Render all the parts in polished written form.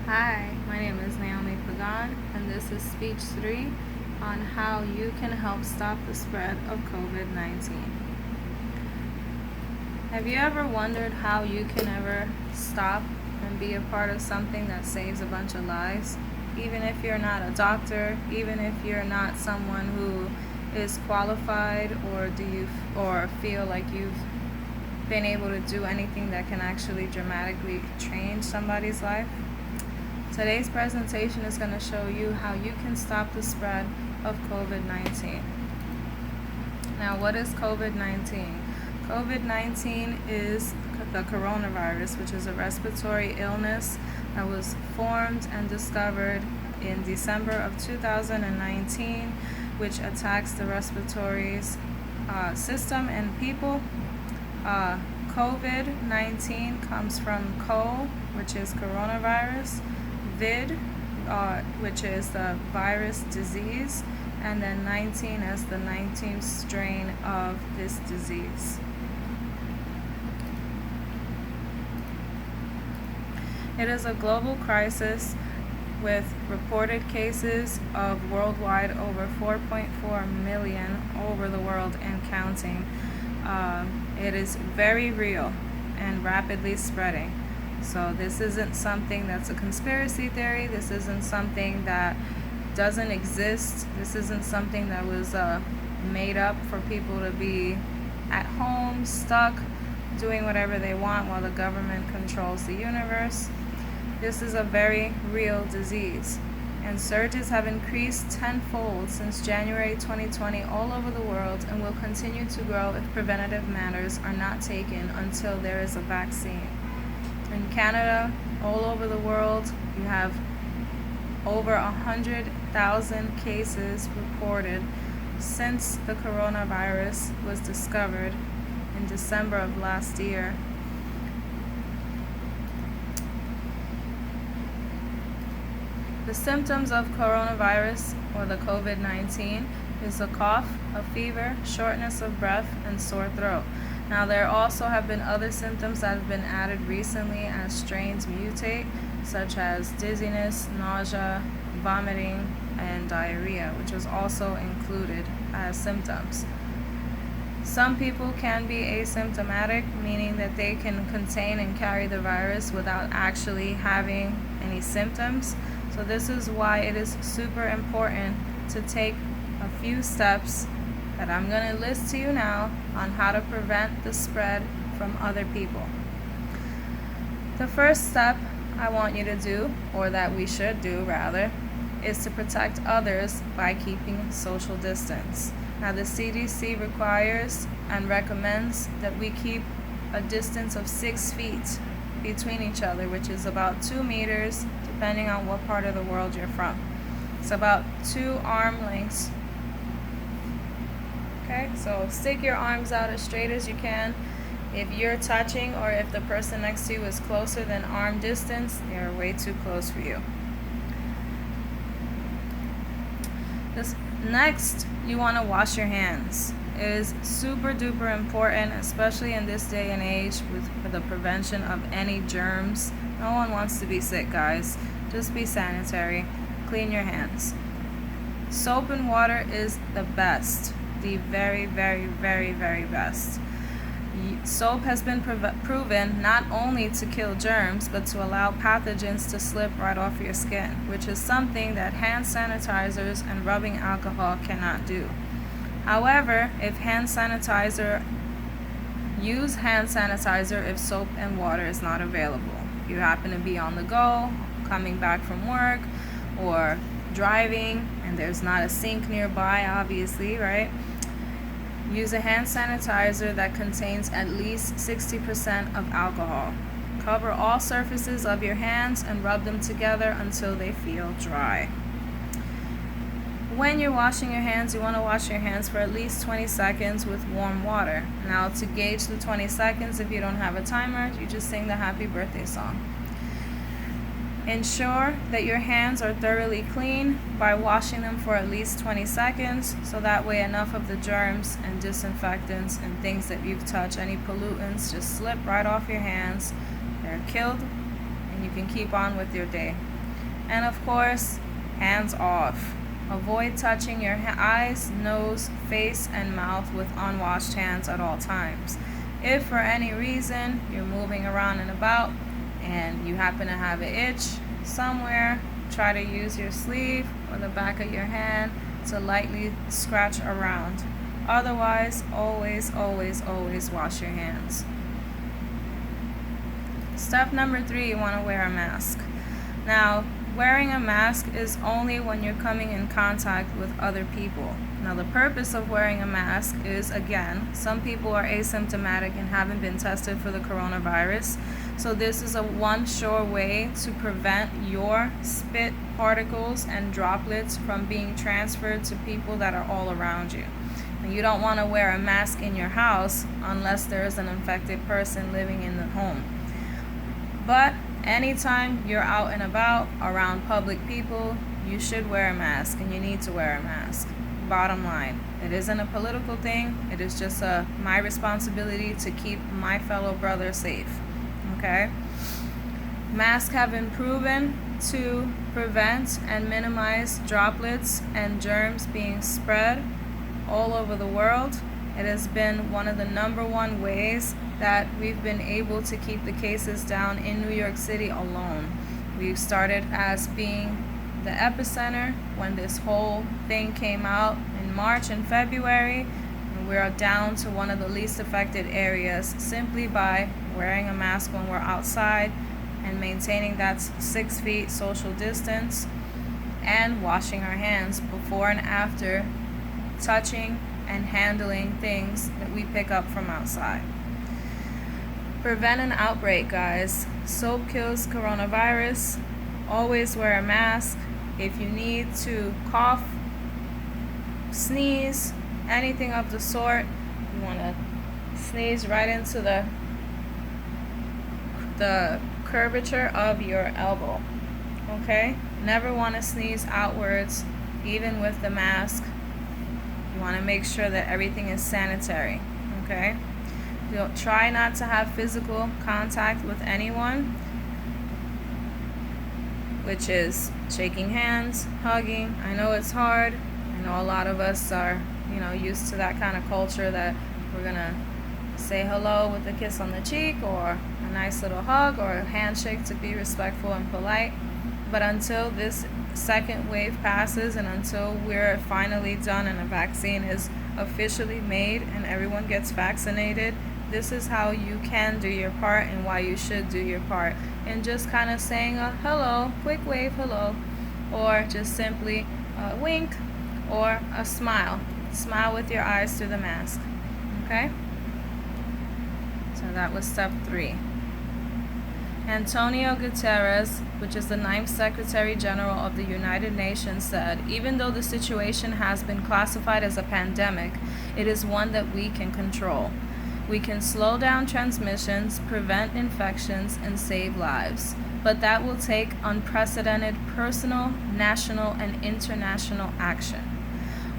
Hi, my name is Naomi Pagan, and this is speech 3 on how you can help stop the spread of COVID-19. Have you ever wondered how you can ever stop and be a part of something that saves a bunch of lives? Even if you're not a doctor, even if you're not someone who is qualified, or feel like you've been able to do anything that can actually dramatically change somebody's life? Today's presentation is going to show you how you can stop the spread of COVID-19. Now, what is COVID-19? COVID-19 is the coronavirus, which is a respiratory illness that was formed and discovered in December of 2019, which attacks the respiratory system in people. COVID-19 comes from co, which is coronavirus, vid, which is the virus disease, and then 19 as the 19th strain of this disease. It is a global crisis with reported cases of worldwide over 4.4 million over the world and counting. It is very real and rapidly spreading. So this isn't something that's a conspiracy theory. This isn't something that doesn't exist. This isn't something that was made up for people to be at home, stuck, doing whatever they want while the government controls the universe. This is a very real disease, and surges have increased tenfold since January 2020 all over the world and will continue to grow if preventative measures are not taken until there is a vaccine. In Canada, all over the world, you have over 100,000 cases reported since the coronavirus was discovered in December of last year. The symptoms of coronavirus, or the COVID-19, is a cough, a fever, shortness of breath, and sore throat. Now, there also have been other symptoms that have been added recently as strains mutate, such as dizziness, nausea, vomiting, and diarrhea, which was also included as symptoms. Some people can be asymptomatic, meaning that they can contain and carry the virus without actually having any symptoms. So this is why it is super important to take a few steps that I'm going to list to you now on how to prevent the spread from other people. The first step I want you to do, or that we should do rather, is to protect others by keeping social distance. Now, the CDC requires and recommends that we keep a distance of 6 feet between each other, which is about 2 meters, depending on what part of the world you're from. It's about 2 arm lengths. Okay, so stick your arms out as straight as you can. If you're touching, or if the person next to you is closer than arm distance, they're way too close for you. Next, you want to wash your hands. It is super duper important, especially in this day and age with the prevention of any germs. No one wants to be sick, guys. Just be sanitary. Clean your hands. Soap and water is the best. The very, very, very, very best. Soap has been proven not only to kill germs, but to allow pathogens to slip right off your skin, which is something that hand sanitizers and rubbing alcohol cannot do. However, use hand sanitizer if soap and water is not available. If you happen to be on the go, coming back from work, or driving, and there's not a sink nearby, obviously, right? Use a hand sanitizer that contains at least 60% of alcohol. Cover all surfaces of your hands and rub them together until they feel dry. When you're washing your hands, you want to wash your hands for at least 20 seconds with warm water. Now, to gauge the 20 seconds, if you don't have a timer, you just sing the happy birthday song. Ensure that your hands are thoroughly clean by washing them for at least 20 seconds, so that way enough of the germs and disinfectants and things that you've touched, any pollutants, just slip right off your hands. They're killed, and you can keep on with your day. And of course, hands off. Avoid touching your eyes, nose, face, and mouth with unwashed hands at all times. If for any reason you're moving around and about and you happen to have an itch somewhere, try to use your sleeve or the back of your hand to lightly scratch around. Otherwise, always, always, always wash your hands. Step number 3, you want to wear a mask. Now, wearing a mask is only when you're coming in contact with other people. Now, the purpose of wearing a mask is, again, some people are asymptomatic and haven't been tested for the coronavirus. So this is a one sure way to prevent your spit particles and droplets from being transferred to people that are all around you. And you don't want to wear a mask in your house unless there is an infected person living in the home. But anytime you're out and about around public people, you should wear a mask, and you need to wear a mask. Bottom line, it isn't a political thing. It is just my responsibility to keep my fellow brother safe. Okay? Masks have been proven to prevent and minimize droplets and germs being spread all over the world. It has been one of the number one ways that we've been able to keep the cases down in New York City alone. We've started as being the epicenter when this whole thing came out in March and February, and we're down to one of the least affected areas simply by wearing a mask when we're outside and maintaining that 6 feet social distance and washing our hands before and after touching and handling things that we pick up from outside. Prevent an outbreak, guys. Soap kills coronavirus. Always wear a mask. If you need to cough, sneeze, anything of the sort, you want to sneeze right into the curvature of your elbow. Okay? Never want to sneeze outwards, even with the mask. You want to make sure that everything is sanitary. Okay? Try not to have physical contact with anyone, which is shaking hands, hugging. I know it's hard. I know a lot of us are, used to that kind of culture that we're going to say hello with a kiss on the cheek or a nice little hug or a handshake to be respectful and polite. But until this second wave passes and until we're finally done and a vaccine is officially made and everyone gets vaccinated, this is how you can do your part and why you should do your part. And just kind of saying a hello, quick wave hello, or just simply a wink or a smile. Smile with your eyes through the mask. Okay? So that was step 3. Antonio Guterres, which is the 9th Secretary General of the United Nations, said, even though the situation has been classified as a pandemic, it is one that we can control. We can slow down transmissions, prevent infections, and save lives. But that will take unprecedented personal, national, and international action.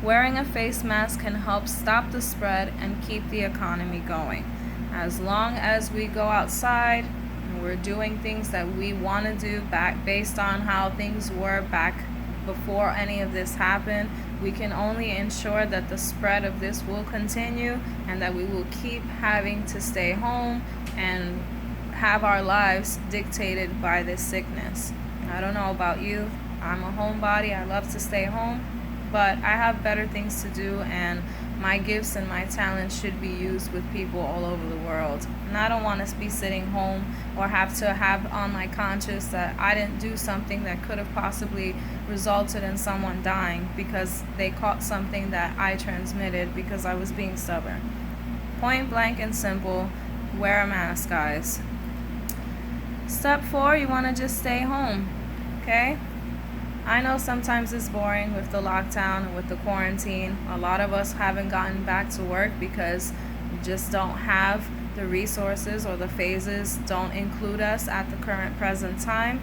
Wearing a face mask can help stop the spread and keep the economy going. As long as we go outside and we're doing things that we want to do based on how things were back before any of this happened, we can only ensure that the spread of this will continue and that we will keep having to stay home and have our lives dictated by this sickness. I don't know about you. I'm a homebody. I love to stay home, but I have better things to do, and my gifts and my talents should be used with people all over the world. And I don't want to be sitting home or have to have on my conscience that I didn't do something that could have possibly resulted in someone dying because they caught something that I transmitted because I was being stubborn. Point blank and simple, wear a mask, guys. Step 4, you want to just stay home, okay? I know sometimes it's boring with the lockdown and with the quarantine. A lot of us haven't gotten back to work because we just don't have the resources, or the phases don't include us at the current present time.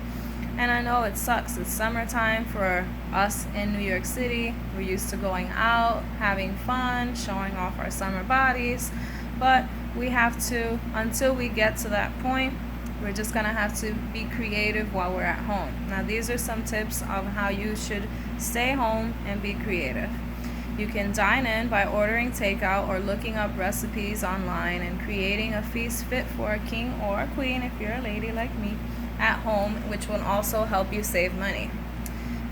And I know it sucks. It's summertime for us in New York City. We're used to going out, having fun, showing off our summer bodies. But we have to, until we get to that point, We're just gonna have to be creative while we're at home. Now, these are some tips of how you should stay home and be creative. You can dine in by ordering takeout or looking up recipes online and creating a feast fit for a king or a queen, if you're a lady like me, at home, which will also help you save money.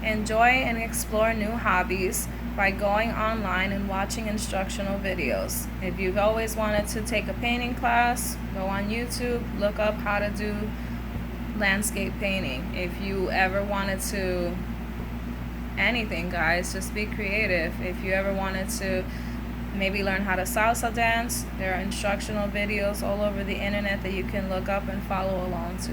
Enjoy and explore new hobbies by going online and watching instructional videos. If you've always wanted to take a painting class, go on YouTube, look up how to do landscape painting. If you ever wanted to anything, guys, just be creative. If you ever wanted to maybe learn how to salsa dance, there are instructional videos all over the internet that you can look up and follow along to.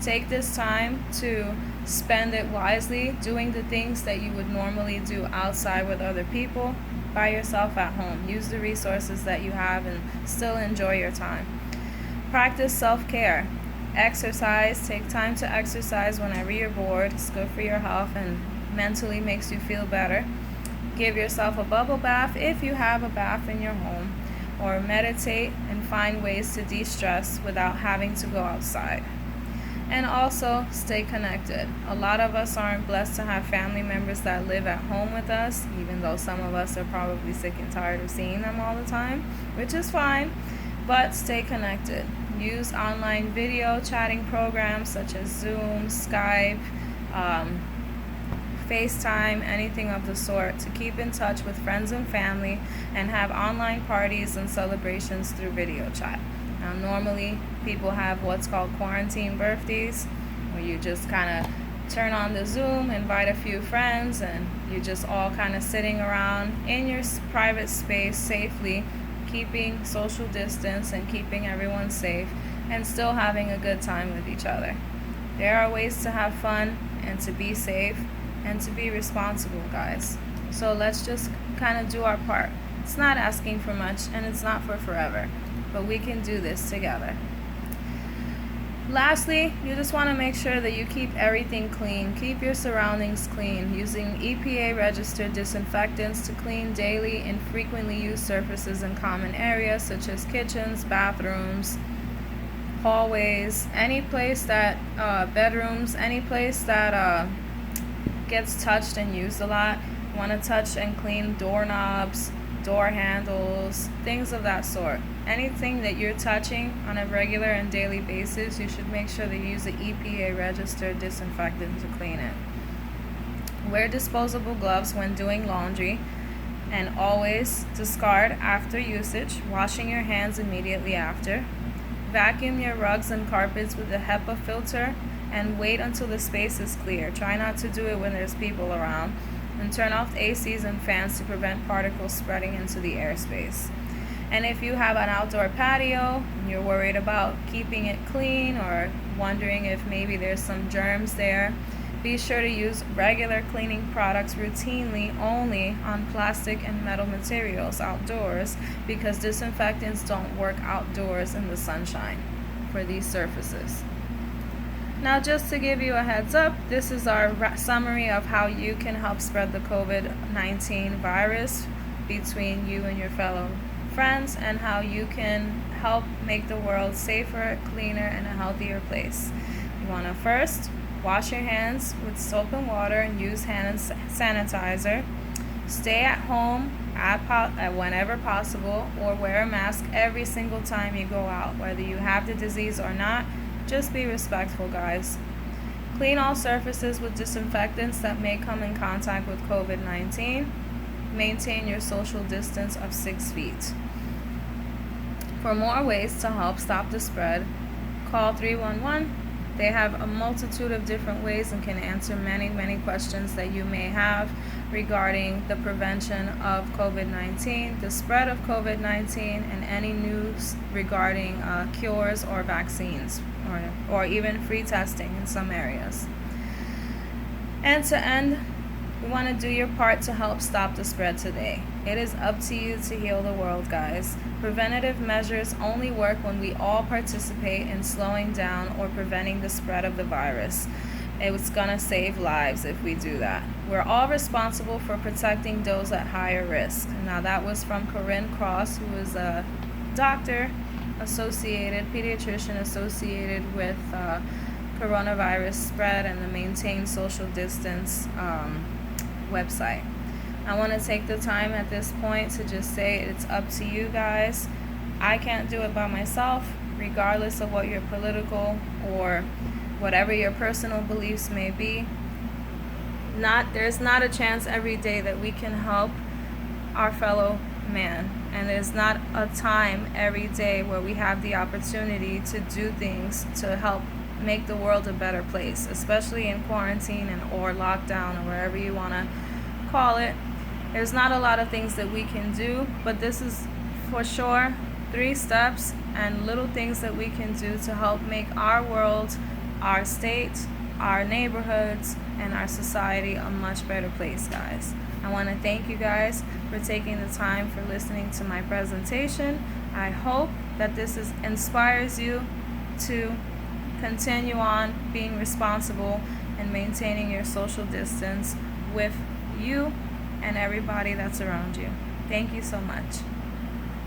Take this time to spend it wisely, doing the things that you would normally do outside with other people by yourself at home. Use the resources that you have and still enjoy your time. Practice self-care. Exercise. Take time to exercise whenever you're bored. It's good for your health and mentally makes you feel better. Give yourself a bubble bath if you have a bath in your home, or meditate and find ways to de-stress without having to go outside. And also stay connected. A lot of us aren't blessed to have family members that live at home with us, even though some of us are probably sick and tired of seeing them all the time, which is fine, but stay connected. Use online video chatting programs such as Zoom, Skype, FaceTime, anything of the sort, to keep in touch with friends and family and have online parties and celebrations through video chat. Now, normally people have what's called quarantine birthdays, where you just kind of turn on the Zoom, invite a few friends, and you just all kind of sitting around in your private space safely, keeping social distance and keeping everyone safe, and still having a good time with each other. There are ways to have fun and to be safe and to be responsible, guys. So let's just kind of do our part. It's not asking for much, and it's not for forever, but we can do this together. Lastly, you just want to make sure that you keep everything clean. Keep your surroundings clean, using EPA registered disinfectants to clean daily and frequently used surfaces in common areas such as kitchens, bathrooms, hallways, any place that bedrooms, any place that gets touched and used a lot. You want to touch and clean doorknobs, door handles, things of that sort. Anything that you're touching on a regular and daily basis, you should make sure that you use the EPA registered disinfectant to clean it. Wear disposable gloves when doing laundry, and always discard after usage, washing your hands immediately after. Vacuum your rugs and carpets with a HEPA filter and wait until the space is clear. Try not to do it when there's people around. And turn off ACs and fans to prevent particles spreading into the airspace. And if you have an outdoor patio and you're worried about keeping it clean or wondering if maybe there's some germs there, be sure to use regular cleaning products routinely only on plastic and metal materials outdoors, because disinfectants don't work outdoors in the sunshine for these surfaces. Now, just to give you a heads up, this is our summary of how you can help spread the COVID-19 virus between you and your fellow friends, and how you can help make the world safer, cleaner, and a healthier place. You want to first wash your hands with soap and water and use hand sanitizer. Stay at home whenever possible, or wear a mask every single time you go out, whether you have the disease or not. Just be respectful, guys. Clean all surfaces with disinfectants that may come in contact with COVID-19. Maintain your social distance of 6 feet. For more ways to help stop the spread, call 311. They have a multitude of different ways and can answer many, many questions that you may have regarding the prevention of COVID-19, the spread of COVID-19, and any news regarding cures or vaccines, or even free testing in some areas. And to end, we want to do your part to help stop the spread today. It is up to you to heal the world, guys. Preventative measures only work when we all participate in slowing down or preventing the spread of the virus. It's gonna save lives if we do that. We're all responsible for protecting those at higher risk. Now, that was from Corinne Cross, who is a doctor pediatrician associated with coronavirus spread and the Maintain Social Distance website. I want to take the time at this point to just say it's up to you guys. I can't do it by myself, regardless of what your political or whatever your personal beliefs may be. There's not a chance every day that we can help our fellow man, and there's not a time every day where we have the opportunity to do things to help make the world a better place, especially in quarantine or lockdown or wherever you want to call it. There's not a lot of things that we can do, but this is for sure 3 steps and little things that we can do to help make our world, our state, our neighborhoods, and our society a much better place, guys. I want to thank you guys for taking the time for listening to my presentation. I hope that this inspires you to continue on being responsible and maintaining your social distance with you and everybody that's around you. Thank you so much.